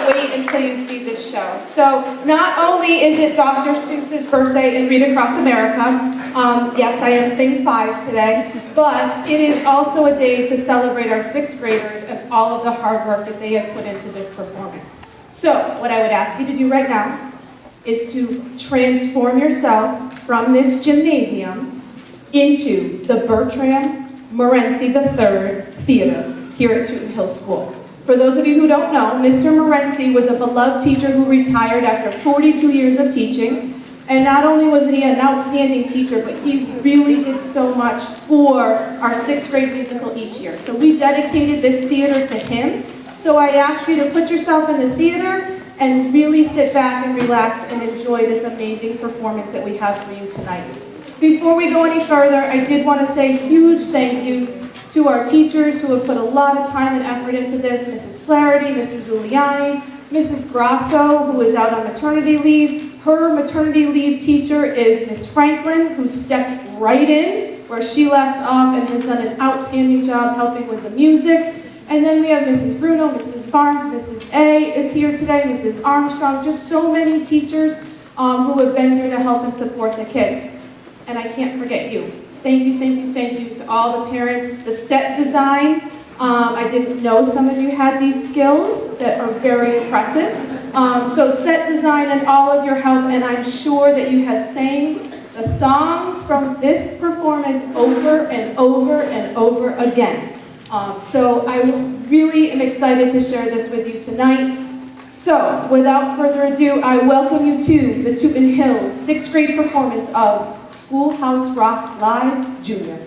wait until you see this show. So not only is it Dr. Seuss's birthday and Read Across America, yes, I am thing 5 today, but it is also a day to celebrate our 6th graders and all of the hard work that they have put into this performance. So what I would ask you to do right now is to transform yourself from this gymnasium into the Bertram Morency III Theater here at Tootin Hill School. For those of you who don't know, Mr. Morency was a beloved teacher who retired after 42 years of teaching. And not only was he an outstanding teacher, but he really did so much for our 6th grade musical each year. So we dedicated this theater to him. So I ask you to put yourself in the theater and really sit back and relax and enjoy this amazing performance that we have for you tonight. Before we go any further, I did want to say huge thank yous to our teachers who have put a lot of time and effort into this, Mrs. Flaherty, Mr. Giuliani, Mrs. Grasso, who is out on maternity leave. Her maternity leave teacher is Ms. Franklin, who stepped right in where she left off and has done an outstanding job helping with the music. And then we have Mrs. Bruno, Mrs. Barnes, Mrs. A is here today, Mrs. Armstrong, just so many teachers who have been here to help and support the kids. And I can't forget you. Thank you, thank you, thank you to all the parents. The set design, I didn't know some of you had these skills that are very impressive. So set design and all of your help, and I'm sure that you have sang the songs from this performance over and over and over again. So I really am excited to share this with you tonight. So without further ado, I welcome you to the Tootin Hills 6th grade performance of Schoolhouse Rock Live Junior.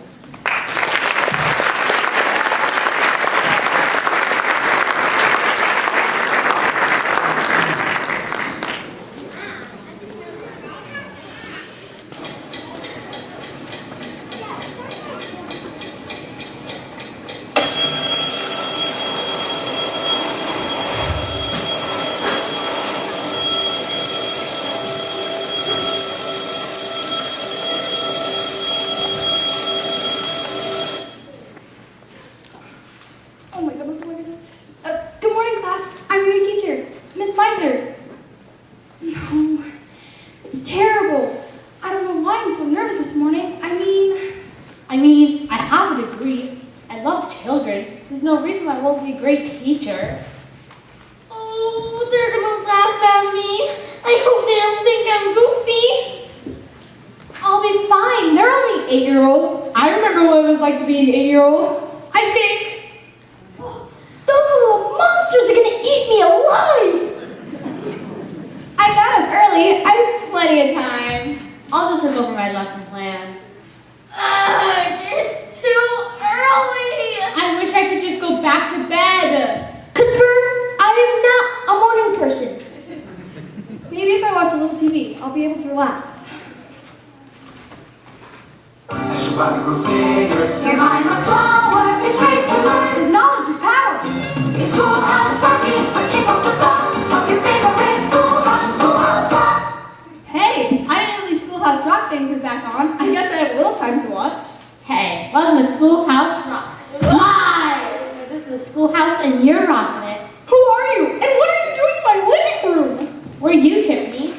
Hey, welcome to Schoolhouse Rock Live! This is the Schoolhouse and you're rocking it. Who are you? And what are you doing in my living room? Where are you, Tiffany?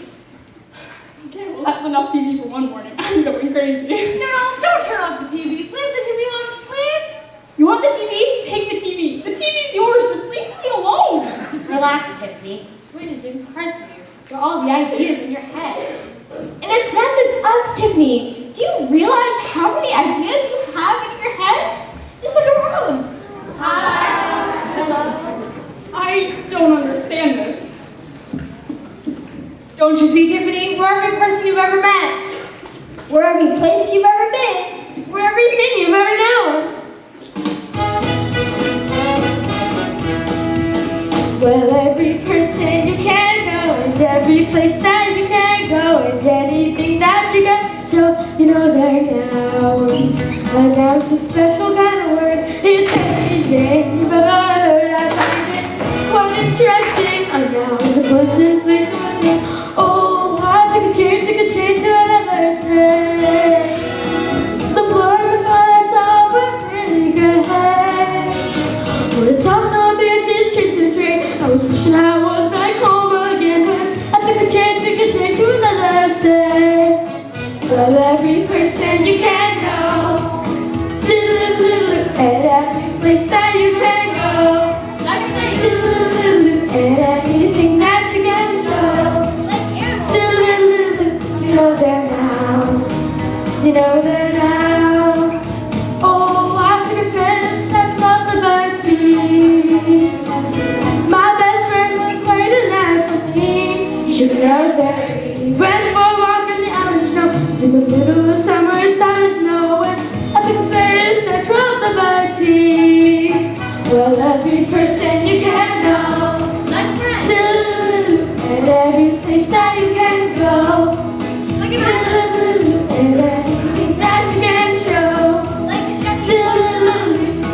Okay, well that's enough TV for one morning. I'm going crazy. No, don't turn off the TV. Leave the TV on, please. You want the TV? Take the TV. The TV's yours. Just leave me alone. Relax, Tiffany. We're just impressed you. You're all the ideas in your head. And it's not just us, Tiffany. Do you realize how many ideas you have in your head? Just look around. Hi. Hello. I don't understand this. Don't you see, Tiffany? We're every person you've ever met. We're every place you've ever been. We're everything you've ever known. Well, every person you can know, and every place that you can go, and anything that you can show, you know they're nouns. A noun's a special kind of word. It's everything you've ever heard. I find it quite interesting. A noun is a person, place, or a thing. Oh, I took a chair to another say. The floor before I saw a pretty good head. When I saw some big dish to drink, I was wishing I was Well, every person you can know, at every place that you can go, like I say, at anything that you can show, like animals, you know their nouns, you know their nouns. Oh, I took a friend that's not liberty. My best friend was waiting there for me. You should know that. Went for a walk in the island snow. In the middle of summer, it started snowing. I took a fish that drove liberty. Well, every person you can know, like friends, and every place that you can go, like and anything that you can show, like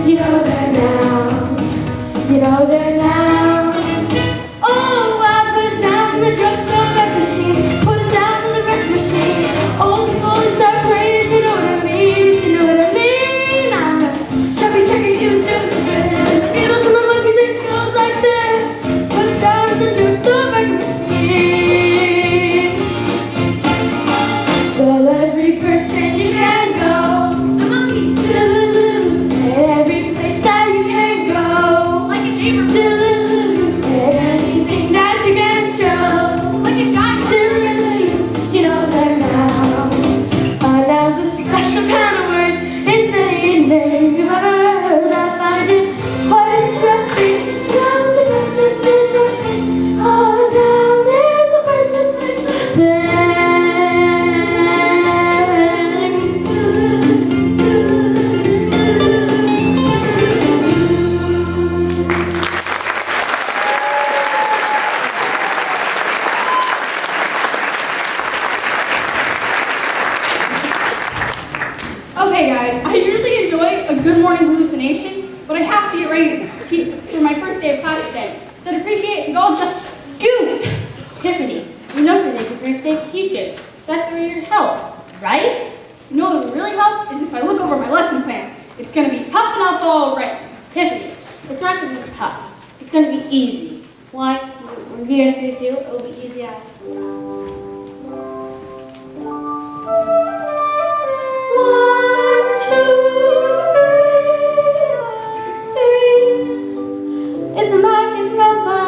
you know their nouns, you know their nouns. Oh, I put down the drugstore record machine, put it down on the record machine. Oh, the gold is start praying, you know what I mean, you know what I mean. I'm a chubby, he was doing the best. Beatles and the monkeys, it goes like this. Put it down on the drugstore record machine. Well, every person you can go, the monkeys, at every place that you can go, like a neighborhood. Anything that you can show, like a diamond, you know their nouns. Are now the special kind of word in any name you've ever heard. I find it quite interesting. Now the person is one thing. Oh, now there's a person, place, thing. Okay guys, I usually enjoy a good morning hallucination, but I have to get ready for my first day of class today. So to appreciate it, you all just scoot! Tiffany, you know today's the first day of teaching. That's where you're help, right? You know what would really help is if I look over my lesson plan. It's gonna be tough enough already. Tiffany, it's not gonna be tough. It's gonna be easy. Why? When we get through, it'll be easy after. 1, 2, 3. It's a magic number.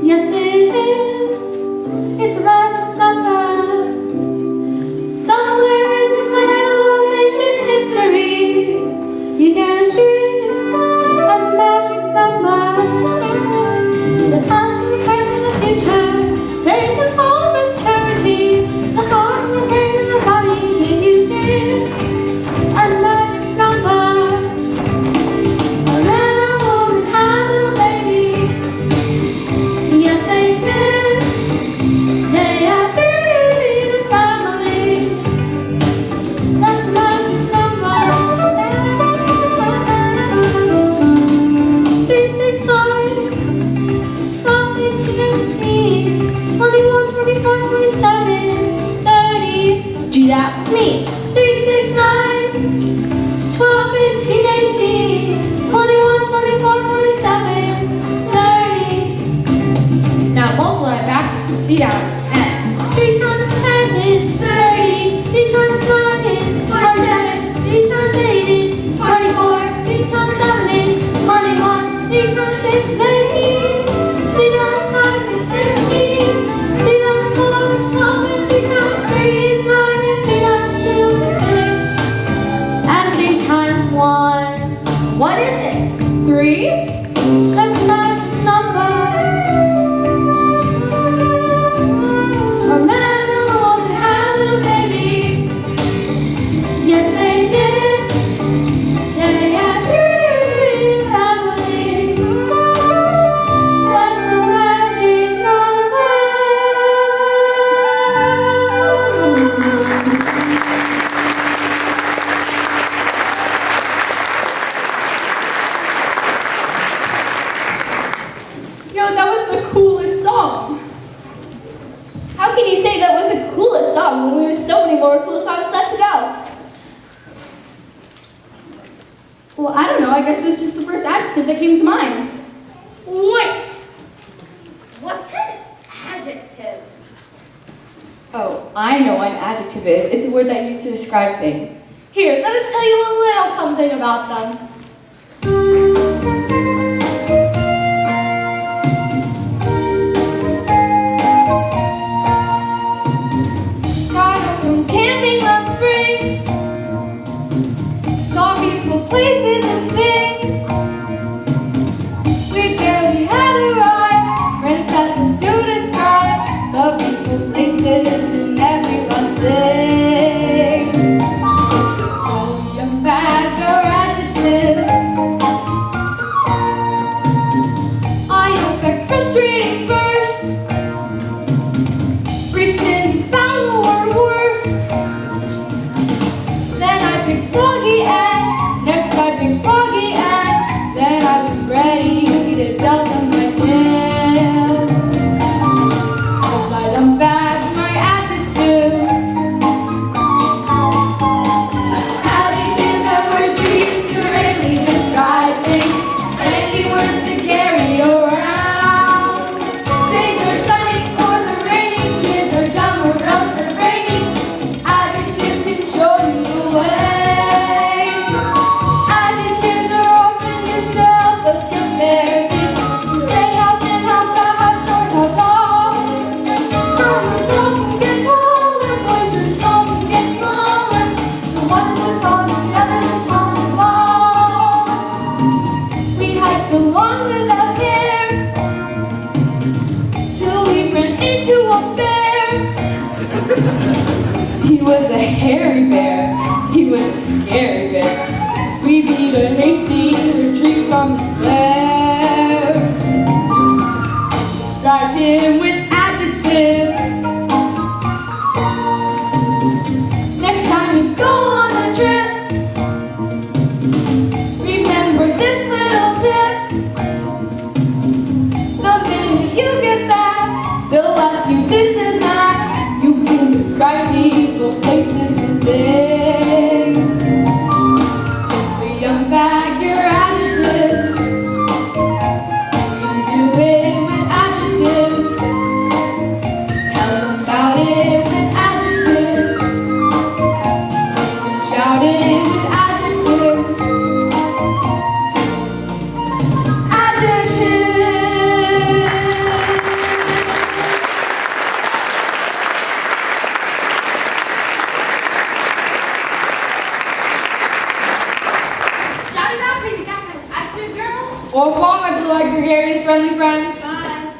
Yes, it is. It's a magic number. Somewhere in the middle of ancient history, you can dream as a magic number. The past and the present and the future, very the form of charity. The heart and the brain and the body make you dream as a magic number. A man, a woman, and a little baby. Yes, they did. They are really the family. That's a magic number. 365, 12, 18, 19, 21, 24, 27, 30. Do that with me. 369, 12, 18, 18, 21, 24, 27, 30. Now multiply back to 3 hours 10. 3 times 10 is 30. 3 times 9 is 27. 3 times 8 is 24. 3 times 7 is 21. 3 times 6 is 18. 3 times 5 is 16. 3 times 4 is 12. And 3 times 3 is 9. And 3 times 2 is 6. And 3 times 1. What is it? 3? That's not a number. A man, a woman, and a little baby. Yes, they did. They had 3 family. That's a magic number. Yo, that was the coolest song. How can you say that was the coolest song when we have so many more cool songs left to go? Well, I don't know. I guess it's just the first adjective that came to mind. Wait! What's an adjective? Oh, I know what an adjective is. It's a word that used to describe things. Here, let us tell you a little something about them. Got up from camping last spring. Saw beautiful places and things. We barely had a ride. Ran fast as to describe the beautiful places and every last thing. So you unpack your adjectives. I unpacked frustrating first. Reached in, found the word worst. Then I picked soggy and next I picked foggy and then I was ready to tell them my tale. Cause I unpacked my adjectives. Adjectives are words we use to really describe things. Any words to carry around. Days are sunny or they're raining. Kids are dumb or else they're brainy. Adjectives can show you the way. Adjectives are often used to help us compare things. Say how thin, how fat, how short, how tall. Girls are tall and get taller. Boys are strong and get smaller. So one is as tall as the other is small and small. We hiked along without care till we ran into a bear. He was a hairy bear. He was a scary bear. We beat a hasty retreat from his lair. Described him with adjectives. Next time you go on a trip, remember this little tip. The minute you get back, they'll ask you this and that. You can describe people, places, and things. We unpack your adjectives. You can do it with adjectives. Tell them about it with adjectives. Shout it with adjectives. Adjectives. Shout it out, crazy guy. Adjective girl. Or wrong, I feel like your Gary's friendly friend. Bye.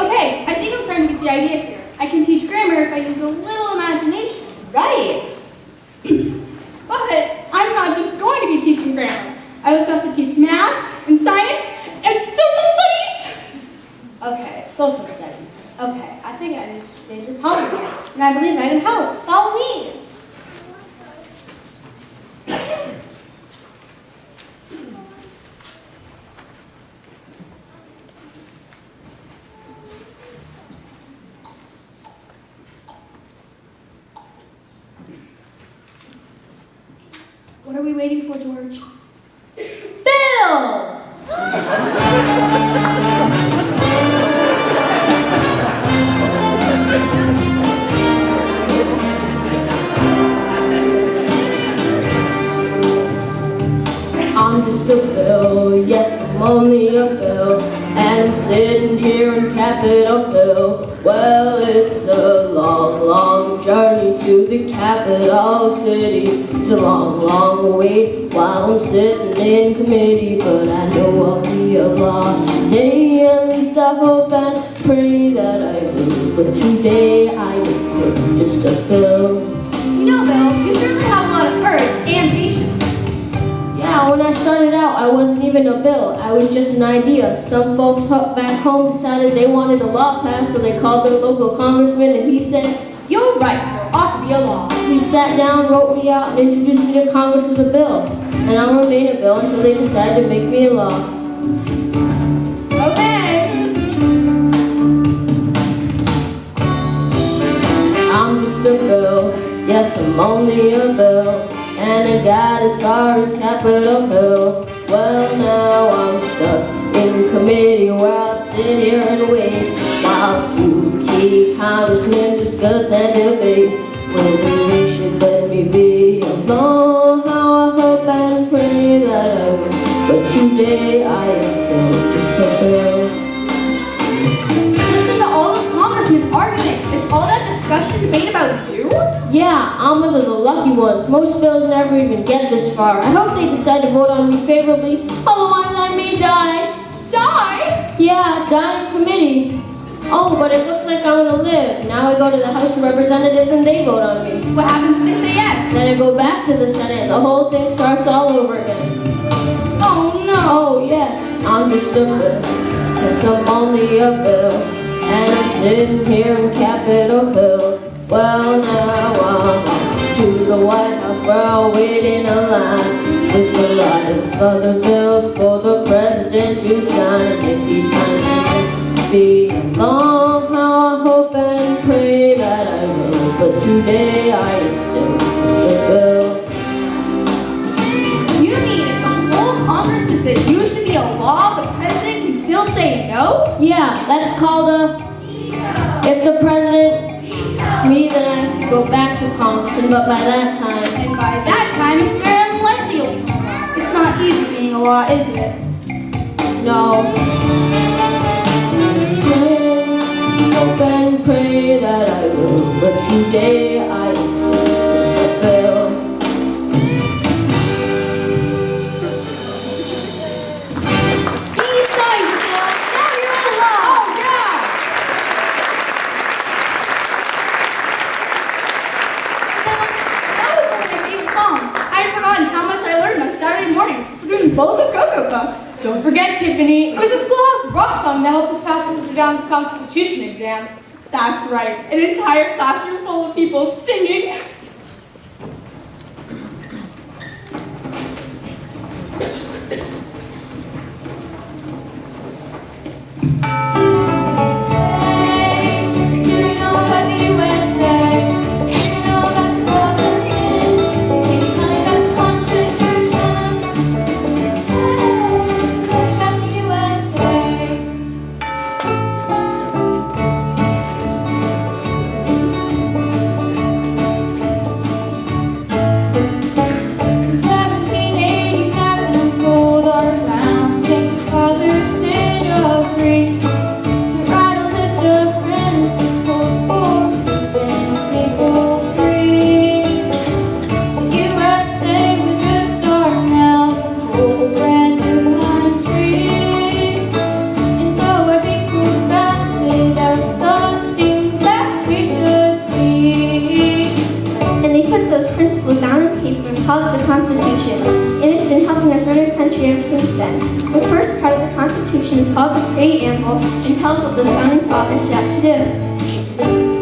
Okay, I think I'm starting to get the idea here. I can teach grammar if I use a little imagination. Right. But I'm not just going to be teaching grammar. I also have to teach math and science and social studies. Okay, social studies. Okay, I think I understand your problem here. And I believe I can help. Follow me. What are we waiting for, George? Bill! I'm just a bill, yes, I'm only a bill, and I'm sitting here in Capitol Hill. Well, it's a long, long journey to the capital city. It's a long, long wait while I'm sitting in committee, but I know I'll be a lost day. At least I hope and pray that I do. But today I am still just a bill. You know, Bill, you certainly have a lot of courage and patience. Yeah, when I started out, I wasn't even a bill. I was just an idea. Some folks back home decided they wanted a law passed, so they called their local congressman, and he said, You're right, there ought to be a law. he sat down, wrote me out, and introduced me to Congress as a bill. And I'll remain a bill until they decide to make me a law. Okay. I'm just a bill, yes, I'm only a bill. And I got as far as Capitol Hill. Well, now I'm stuck in committee where I'll sit here and wait while two key congressmen discuss and today I am still just a bill. Listen to all those congressmen arguing. Is all that discussion debate about you? Yeah, I'm one of the lucky ones. Most bills never even get this far. I hope they decide to vote on me favorably, otherwise I may die. Die? Yeah, die in committee. Oh, but it looks like I'm gonna live. Now I go to the House of Representatives and they vote on me. What happens if they say yes? Then I go back to the Senate and the whole thing starts all over again. Oh no. Oh yes, I'm just a bill, yes I'm only a bill, and I'm sitting here in Capitol Hill. Well now I'm off to the White House where I'll wait in a line with a lot of other bills for the president to sign. If he signs it, be long how I hope and pray that I will, but today I am still just a bill. You mean if the whole Congress says that you should be a law, the president can still say no? Yeah, that's called a veto. If the president me, then I go back to Congress, but by that time, And by that time, it's very unlikely you'll be wrong. It's not easy being a law, is it? no. Hope and pray that I will, but today I still fail. He's nice, Bill. Now you're a law. Oh, yeah. That was one of my favorite songs. I had forgotten how much I learned on Saturday mornings between bowls of Cocoa Puffs. Don't forget, Tiffany, it was a Schoolhouse rock song that helped us pass Mr. Downs' Constitution exam. That's right. An entire classroom full of people singing. called the Constitution, and it's been helping us run our country ever since then. The first part of the Constitution is called the Preamble and tells what the founding fathers set out to do.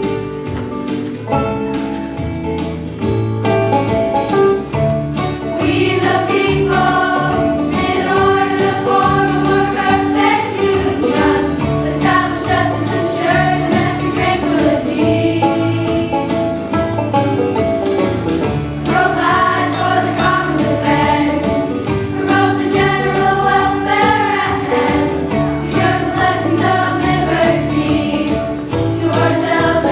Ourselves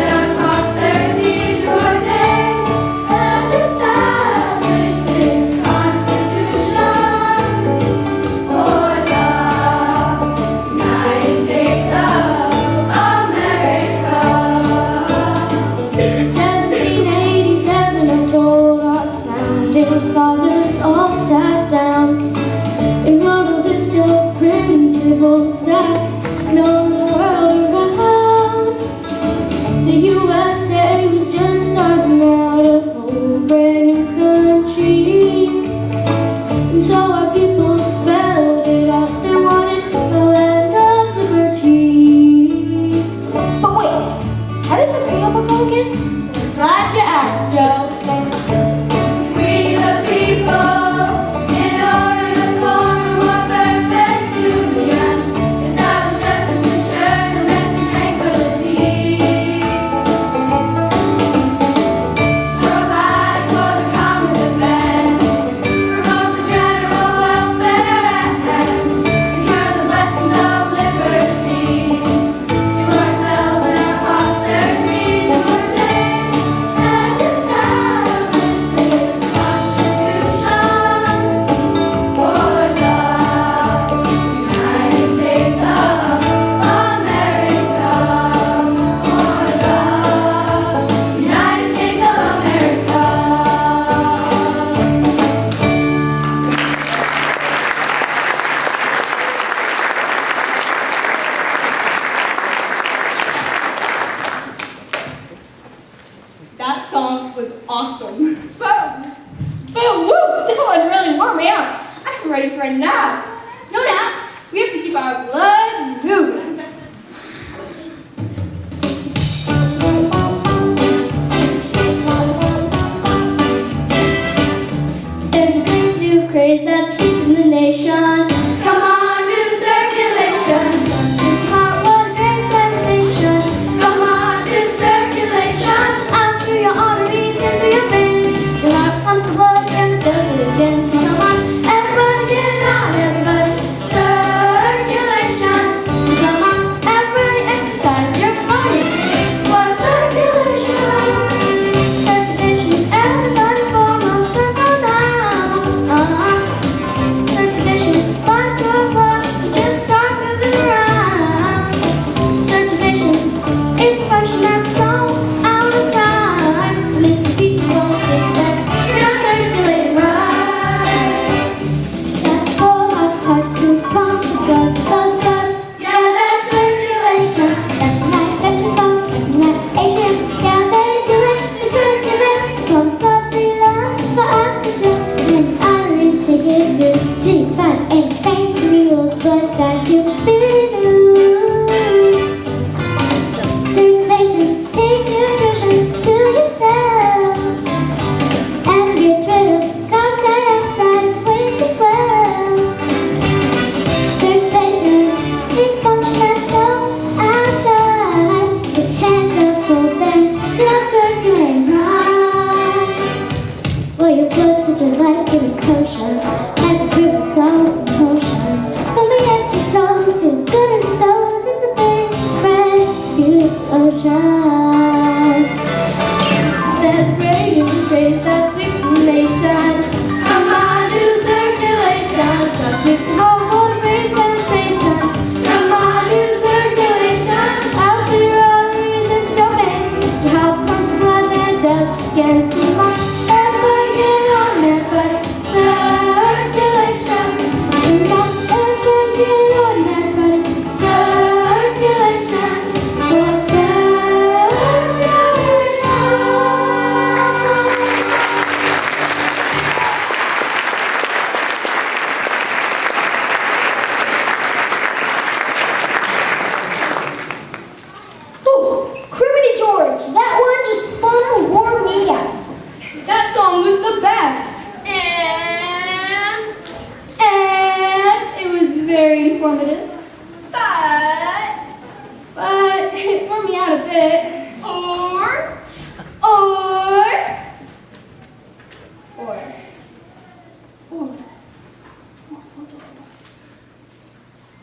it.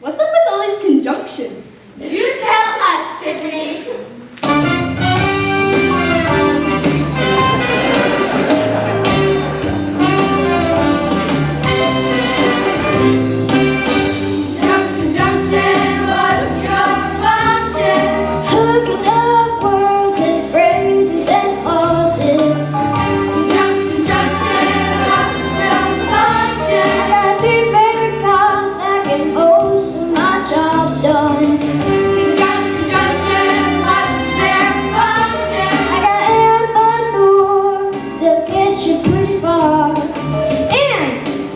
What's up with all these conjunctions? You tell us, Tiffany. Junction, junction, what's your function? Hooking up words and phrases and pauses. Junction, junction, what's your function? I got 3 favorite cars that can most of my job done. Junction, junction, what's their function? I got and but more, they'll get you pretty far. And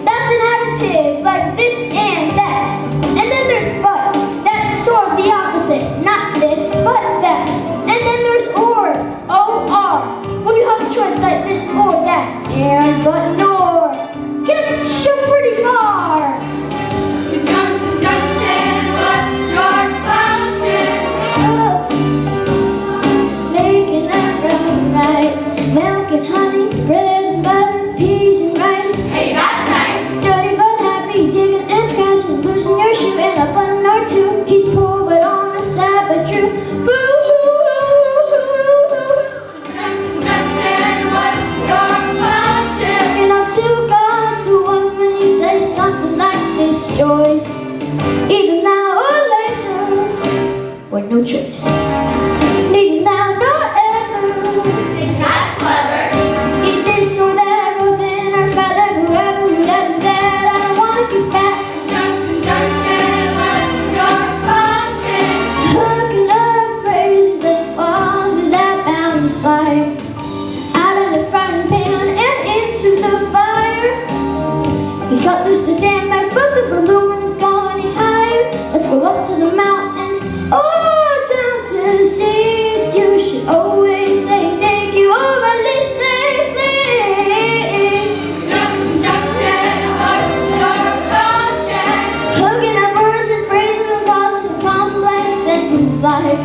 that's an adjective like this and that. And then there's but, that's sort of the opposite. Not this, but that. And then there's or, O-R. When you have a choice like this or that. And but nor, gets you pretty far. Junction, junction, what's your function? Making that brown right. Milk and honey, bread and butter, peas and rice. Hey, that's nice. Dirty but happy, digging and scratching, losing your shoe and a button or two. He's poor but honest, sad but true. Junction, junction, what's your function? Looking up 2 guys to one when you say something like this, Joyce. Either now or later, with no choice. Neither now nor ever. That's clever. Eat this or that, or then or fat, whoever would ever that. I don't wanna be fat. Junction, junction, what's your function? Hooking up phrases and pauses that bounce life out of the frying pan and into the fire. He cut loose the sandbags, but the balloon won't go any higher. Let's go up to the mountains or down to the seas. You should always say thank you, or at least say please. Junction, junction, what's your function? Hooking up words and phrases and pauses and complex sentence life.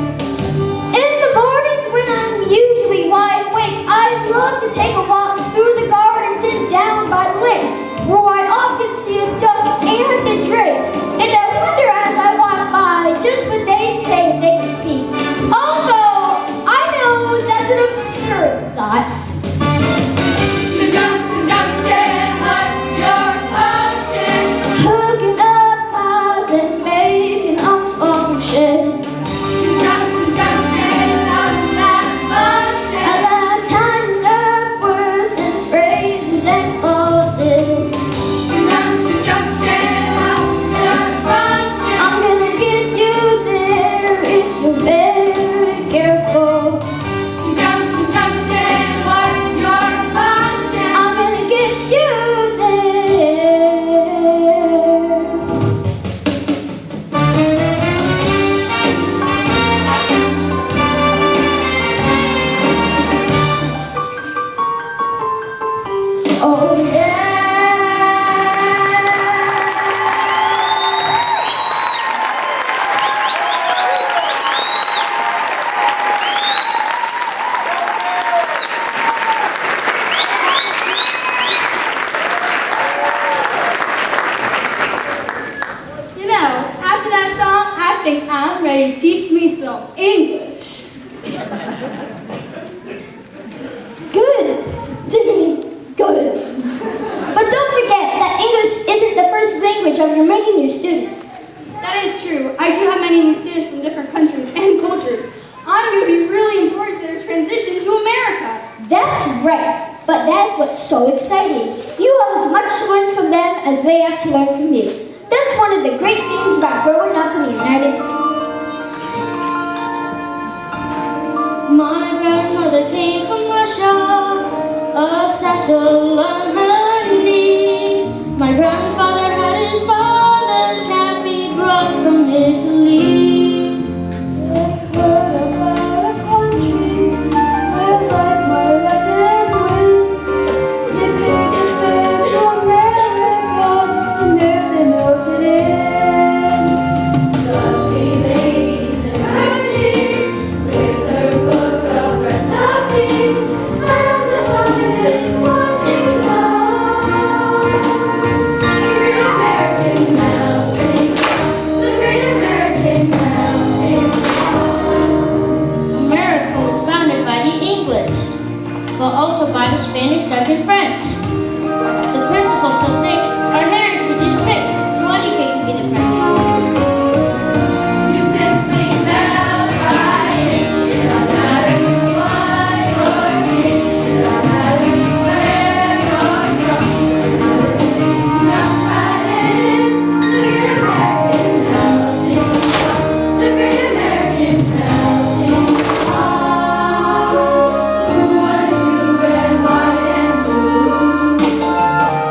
In the mornings when I'm usually wide awake, I love to take a walk through the garden and sit down by the lake, where I often see a duck and a drake. And I wonder as I walk by just what they'd say if they could speak. Although I know that's an absurd thought. Junction, junction, what's your function? Hooking up cars and making a function. Junction, junction, what's that function? I love tying up words and phrases and pauses. Junction, junction, what's your function? I'm gonna get you there if you're very careful. Junction, junction, what's your function? I'm gonna get you there. Oh yeah. You know, after that song, I think I'm ready to teach me some English. Good, Tiffany, good. But don't forget that English isn't the first language of your many new students. That is true. I do have many new students from different countries and cultures. I'm going to be really important to their transition to America. That's right, but that's what's so exciting. You have as much to learn from them as they have to learn from you. That's one of the great things about growing up in the United States. My grandmother came from Russia, a satchel on her knee. My grandfather had his father's cap he brought from Italy. They heard about a country where life might let them win. Living in fair America, and there they melted in. Lovely ladies and roses with their followed by the Spanish, Dutch, and French. The principals of six are married to these tricks, so educate to be the president. You simply melt right in. It don't matter what your skin. It don't matter where you're from. Jump right in to your American melting pot. The great American melting pot. Who was you red, white, and blue?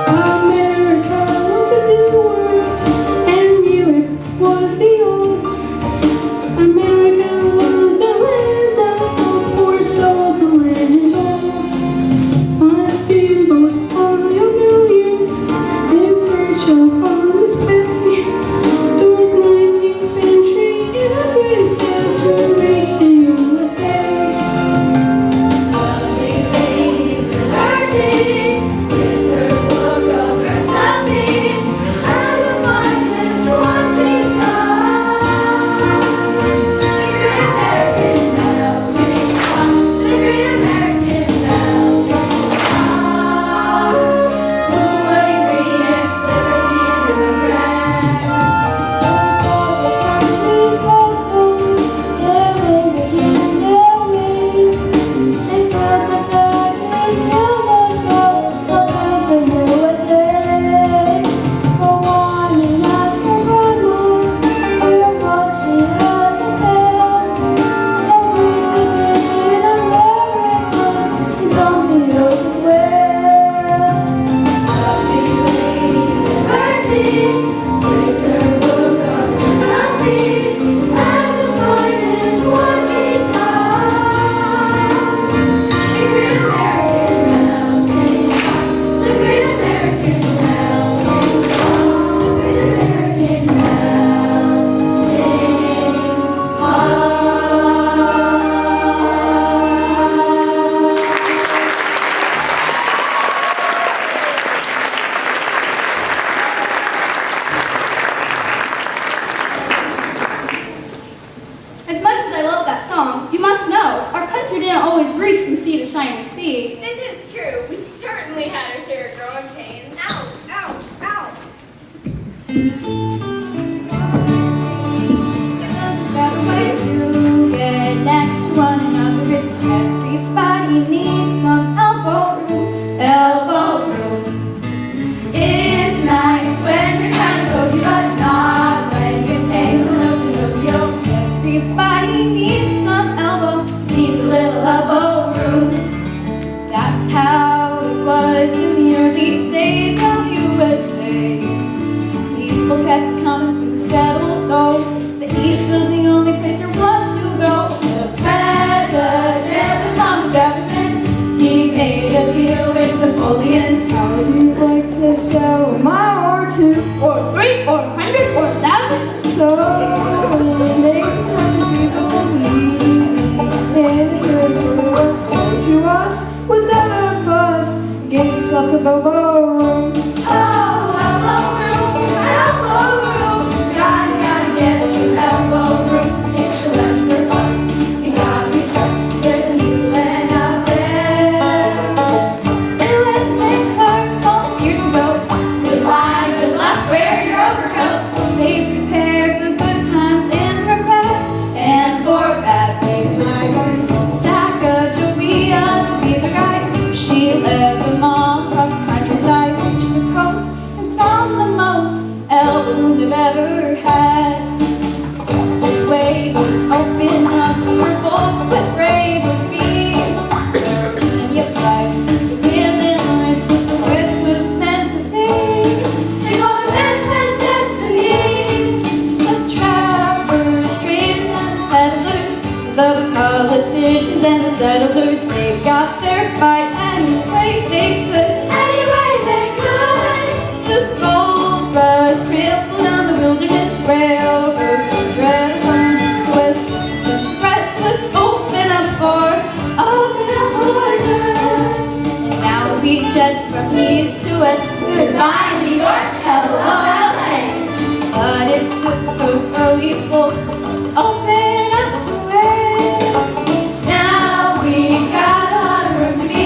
America was a new world, and Europe was the old. America was the land of hope, for so the legend told. On steamboats, on your millions, in search of promised bay. Those 19th century immigrants had to reach the USA. Lovely lady liberty, with her book of recipes, and the finest what she's got. The great American melting pot, the great American melting pot. What ingredients, liberty, and regret. Lovely lady liberty, with her book of recipes, and the finest what she's got. The great American melting pot, the great American melting pot, the great American melting pot. As much as I love that song, you must know, our country didn't always reach from sea to shining sea. This is true. We certainly had our share of growing pains. Ow, ow, ow. That way to get next to one another is everybody needs some elbow room, elbow room. It's nice when you're kind of cozy, but not when you're tangled, nosy, Everybody needs some elbow, needs a little elbow room. that's how it was in the early days of USA. People kept coming to settle though, the East was the only place there was to go. The president was Thomas Jefferson. He made a deal with Napoleon. How would you like to sell a mile or two, or 3, or 100, or 1,000? So let's make people believe in the good for us. So to us, without a fuss, get yourself a elbow room. Oh, elbow room, elbow room. Gotta get some elbow room. It's the lesser bus. You gotta be trust. There's a new land out there. And let's say our home years ago, Goodbye, good luck, wear your overcoat. they prepared the good times and prepared. And for bad, make my home. Sacagawea to be the guide. She led them all across the countryside, reached the coast, and found the most elbow room they've ever had. The way was open up for folks with bravery. There were plenty of fights, the deliverance, but the West was meant to be. They go to Memphis destiny. The trappers, traders, and peddlers, the politicians and the settlers, they got their fight any way they could. Any way they could. The gold rush trampled down the wilderness railroad, red upon the Swiss. The press was open up for good. And now we jet from east to west. Goodbye, New York. Hello, LA. But it took those early folks to open up the way. Now we got a lot of room to be.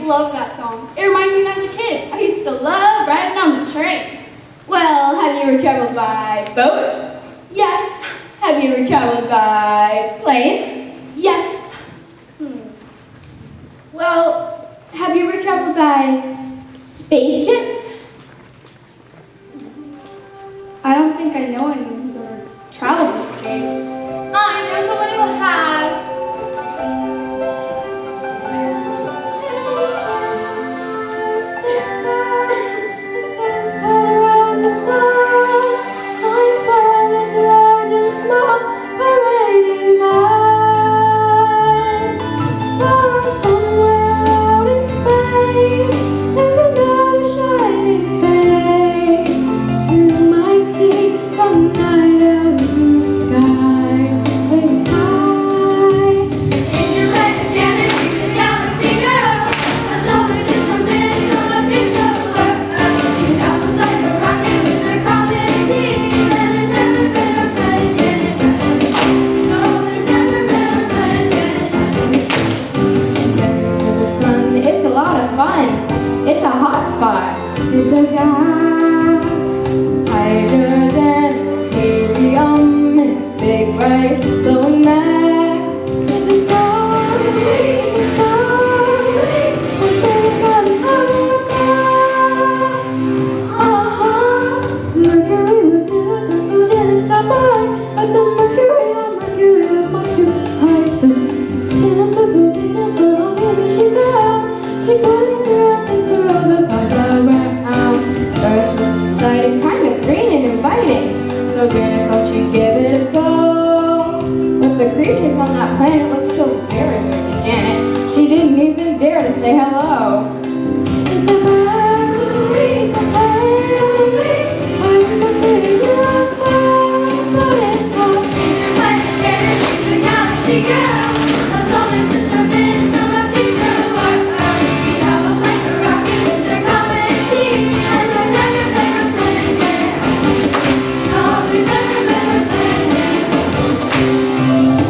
love that song. It reminds me when I was a kid. I used to love riding on the train. Well, have you ever traveled by boat? Yes. Have you ever traveled by plane? Yes. Well, have you ever traveled by spaceship? I don't think I know anyone who's ever traveled in space. I know someone who has. It's a hot spot. It's a gas, hydrogen, helium, big bright glowing mass. It's a star, it's a star, something from America. Mercury was near the sun, so didn't stop by. But the mercury on Mercury was much too high, so Venus of Venus, so long maybe she fell. She couldn't get through the clouds around. Earth was exciting, kind of green and inviting. So Janet thought she'd give it a go. But the creatures on that planet looked so very weird to Janet. She didn't even dare to say hello. It's a Mercury, it's a Mercury. I must be your friend, but it's not. Planet Terror, she's a galaxy girl. A solar system is from a picture of our Earth. We travel like a rocket with their comet team. And there's never been a planet Terror. No, there's never been a planet Terror.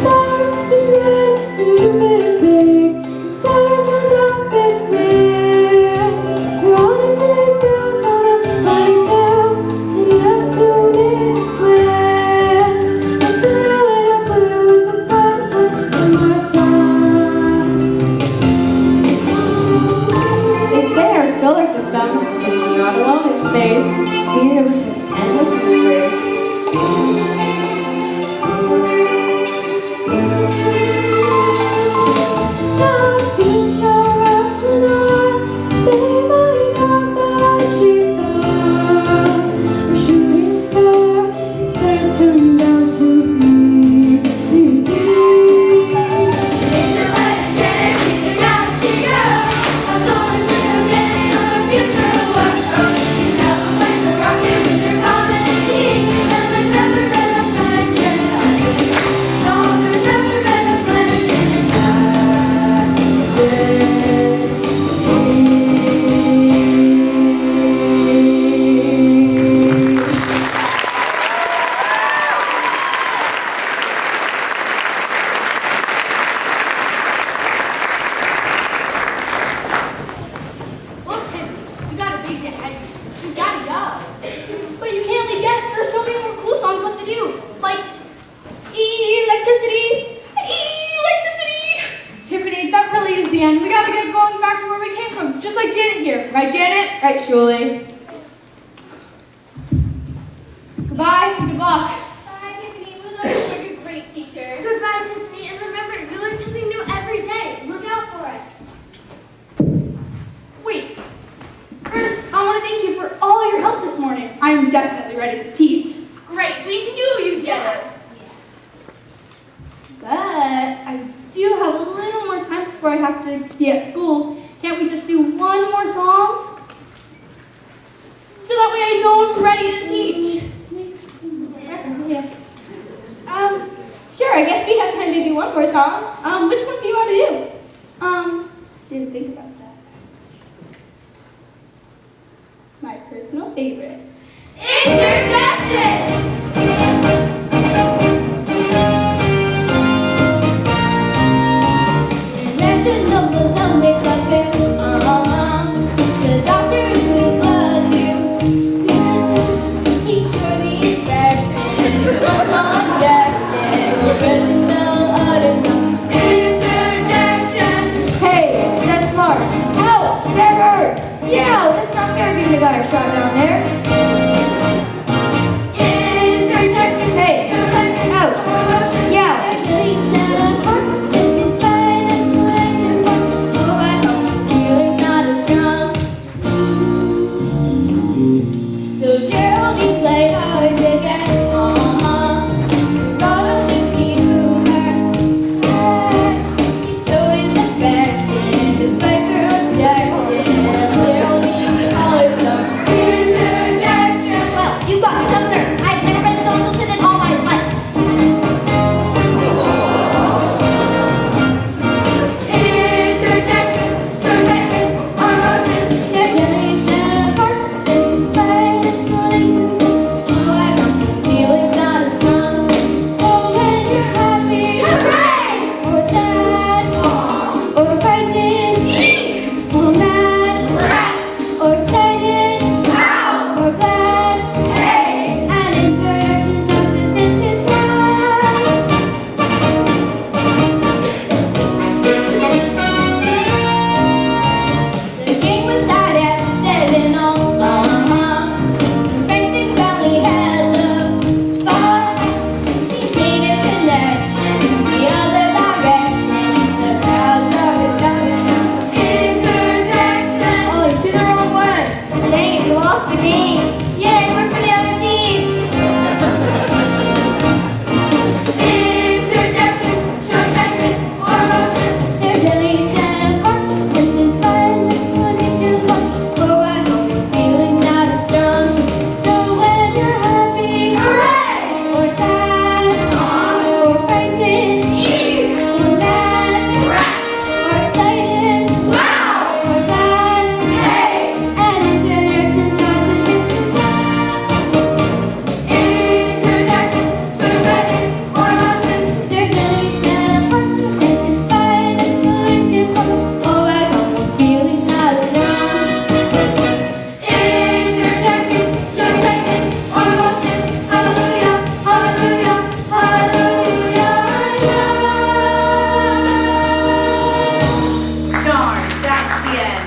Mars is red and Jupiter's big. Saturn turns up its rings. Uranus is built on a mighty tail, and Neptune is square. And Pluto is the first one from our sun. It's their solar system. It's not alone in space. The universe is endless mysteries. Some future astronaut, they might not that she thought. A shooting star instead turned out to be. It's a planet Terror, she's a galaxy girl. A solar system is from a future of our Earth. We travel like a rocket with their comet team. And there's never been a planet Terror. No, there's never been a planet Well, Tim, you gotta beat your head. You gotta go. But you can't leave yet. There's so many more cool songs left to do. Like, electricity. Electricity. Tiffany, that really is the end. We gotta get going back to where we came from. Just like Janet here. Right, Janet? Right, Julie. Goodbye and good luck. Bye, Tiffany. We love you. You're a great teacher. Goodbye, Tiffany, and remember, we learn something new every day. Look out for it. Wait. First, I want to thank you for all your help this morning. I'm definitely ready to teach. Great. We knew you'd get it. But I do have a little more time before I have to be at school. Can't we just do one more song? So that way I know I'm ready to teach. Yeah. Sure, I guess we have time to do one more song. Which one do you want to do? Didn't think about that. My personal favorite. Introductions! Legend of the zombie puppet. Yeah, that's not fair because I got a shot down there. Interjection. Hey, out. Yeah. Feeling's not as strong. So Geraldine played hard to get Got a looking through her. He showed his affection despite her objection. Geraldine colored some interjection. Well, you got some nerve. I've never been so insulted in all my life. Interjection. Short segment or motion. Definition of purpose by explanation. Feeling's not as strong. So when you're happy, hooray! Or sad, or frightened, or mad, rats, or excited, wow, or glad, hey, and interjections of the sentence The game was tied at 7 all. Franklin Valley had the ball. He made a connection in the other direction. The crowd started shouting out, interjection. Oh, you did the wrong one. Dang, you lost the game. Yay, we're for the other team. Interjection, short segment or motion. There's deletion of purpose, sentence by explanation mark. Oh, I hope your feeling's not as strong. So when you're happy, hooray! Or sad, or frightened, or mad, rats, or excited, wow, or glad, hey, and interjections of the sentence Interjection, short segment or motion. There's deletion of purpose, sentence by exclamation mark. Oh, I hope your feeling's not as strong. Interjection, short segment or motion. Hallelujah, hallelujah, hallelujah. Darn, that's the end.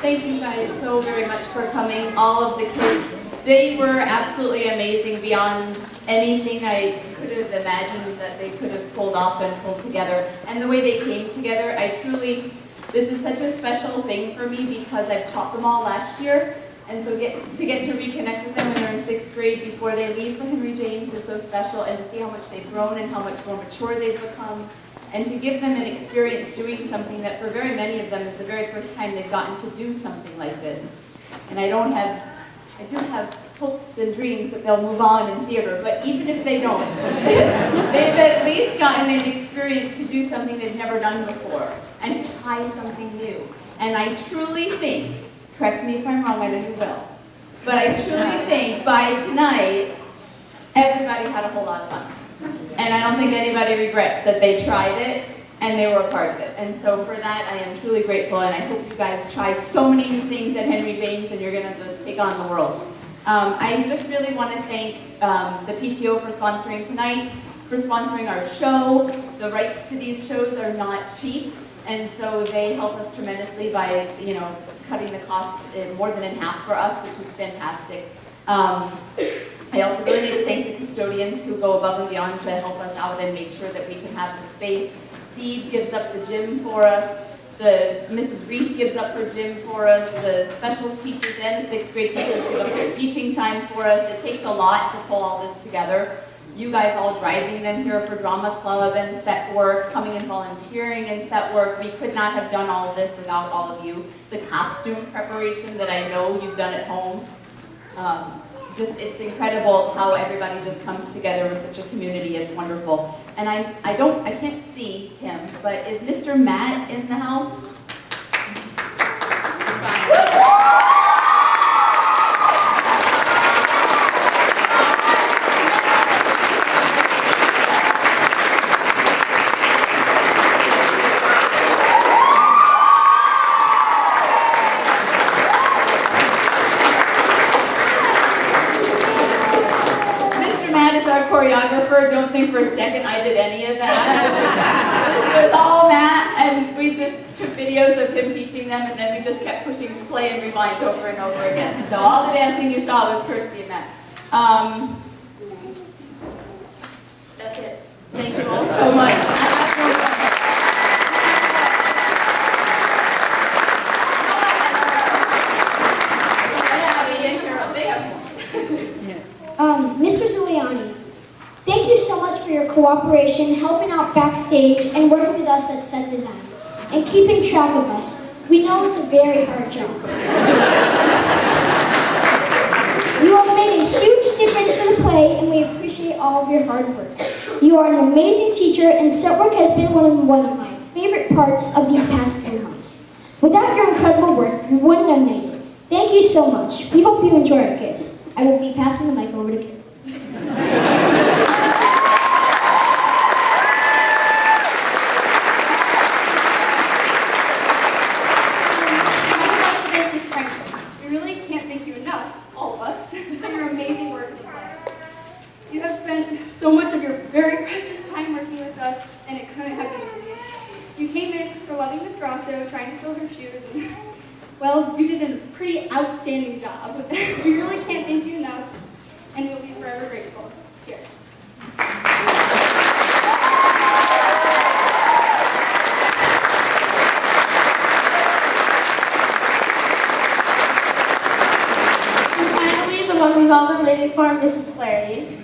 Thank you guys so very much for coming, all of the kids. They were absolutely amazing beyond anything I could have imagined that they could have pulled off and pulled together. And the way they came together, this is such a special thing for me because I've taught them all last year. And so to get to reconnect with them when they're in 6th grade before they leave for Henry James is so special, and to see how much they've grown and how much more mature they've become, and to give them an experience doing something that for very many of them is the very first time they've gotten to do something like this. And I do have hopes and dreams that they'll move on in theater, but even if they don't, they've at least gotten an experience to do something they've never done before, and to try something new. And I truly think, correct me if I'm wrong, I know you will, but I truly think by tonight, everybody had a whole lot of fun. And I don't think anybody regrets that they tried it and they were a part of it. And so for that, I am truly grateful, and I hope you guys try so many new things at Henry James and you're gonna just take on the world. I just really want to thank the PTO for sponsoring tonight, for sponsoring our show. The rights to these shows are not cheap, and so they help us tremendously by, cutting the cost more than in half for us, which is fantastic. I also really need to thank the custodians who go above and beyond to help us out and make sure that we can have the space. Steve gives up the gym for us. Mrs. Reese gives up her gym for us. The specials teachers and the 6th grade teachers give up their teaching time for us. It takes a lot to pull all this together. You guys all driving them here for drama club and set work, coming and volunteering in set work. We could not have done all of this without all of you. The costume preparation that I know you've done at home. It's incredible how everybody just comes together with such a community. It's wonderful. And I can't see him, but is Mr. Matt in the house? Choreographer, don't think for a second I did any of that. This was all Matt, and we just took videos of him teaching them, and then we just kept pushing play and rewind over and over again. So all the dancing you saw was courtesy of Matt. That's it. Thank you all so much. Mr. Giuliani, thank you so much for your cooperation, helping out backstage, and working with us at set design, and keeping track of us. We know it's a very hard job. You have made a huge difference to the play, and we appreciate all of your hard work. You are an amazing teacher, and set work has been one of my favorite parts of these past few months. Without your incredible work, we wouldn't have made it. Thank you so much. We hope you enjoy our gifts. I will be passing the mic over to Kim. We really can't thank you enough, all of us, for your amazing work in the play. You have spent so much of your very precious time working with us, and it couldn't have been easy. You came in for loving Miss Grosso, trying to fill her shoes, and, well, you did a pretty outstanding job. We really can't thank you enough, and we'll be forever grateful. Here. Finally, the one we've all been waiting for, Mrs. Flaherty.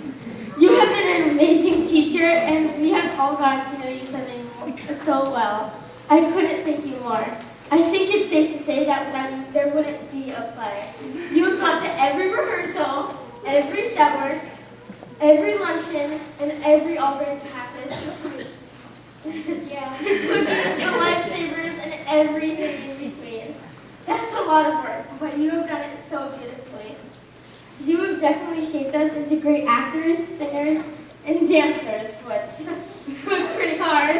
You have been an amazing teacher, and we have all gotten to know you so well. I couldn't thank you more. I think it's safe to say that without you, there wouldn't be a play. You have gone to every rehearsal, every set work, every luncheon, and every all-day practice. Yeah. The lifesavers and everything in between. That's a lot of work, but you have done it so beautifully. You have definitely shaped us into great actors, singers, and dancers, which was pretty hard.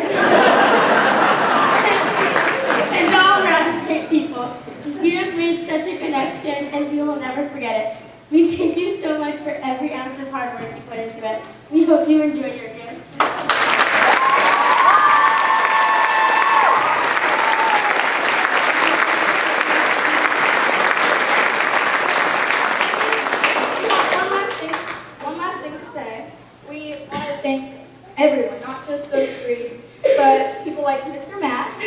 And all around great people. You have made such a connection, and we will never forget it. We thank you so much for every ounce of hard work you put into it. We hope you enjoy your gifts. One last thing to say. We want to thank everyone, not just those three, but people like Mr. Matt,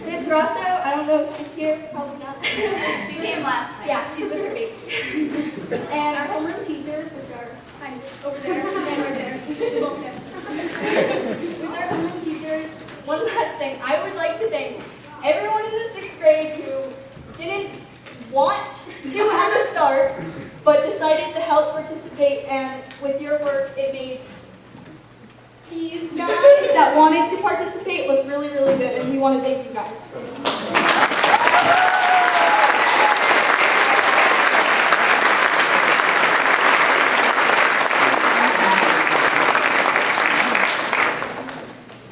Miss Grosso. I don't know if she's here, probably not. She came last night. Yeah, she's with her baby. And our homeroom teachers, which are kind of over there and right there. Both there. With our homeroom teachers, one last thing. I would like to thank everyone in the 6th grade who didn't want to at the start, but decided to help participate, and with your work, it made these guys that wanted to participate look really, really good, and we want to thank you guys.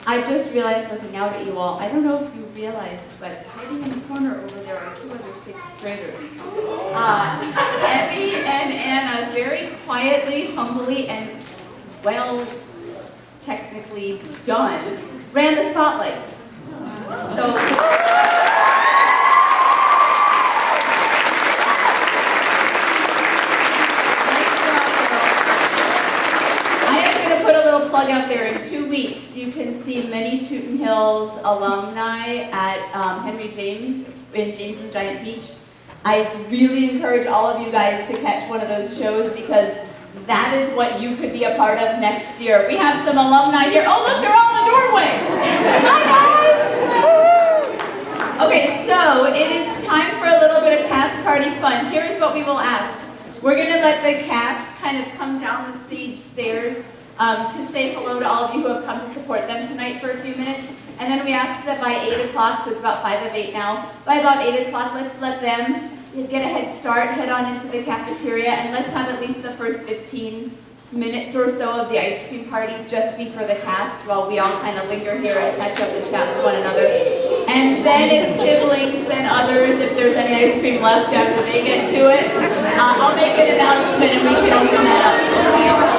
I just realized looking out at you all, I don't know if you realized, but hiding in the corner over there are 2 other 6th graders. Evie and Anna very quietly, humbly, and well technically done, ran the spotlight. So plug out there, in 2 weeks, you can see many Tootin Hills alumni at Henry James in James and Giant Peach. I really encourage all of you guys to catch one of those shows because that is what you could be a part of next year. We have some alumni here. Oh, look, they're all in the doorway. Hi, guys. Okay, so it is time for a little bit of cast party fun. Here's what we will ask. We're going to let the cast kind of come down the stage stairs to say hello to all of you who have come to support them tonight for a few minutes. And then we ask that by 8 o'clock, so it's about 5 of 8 now, by about 8 o'clock, let's let them get a head start, head on into the cafeteria, and let's have at least the first 15 minutes or so of the ice cream party just be for the cast while we all kind of linger here and catch up and chat with one another. And then if siblings and others, if there's any ice cream left after they get to it, I'll make an announcement and we can open that up.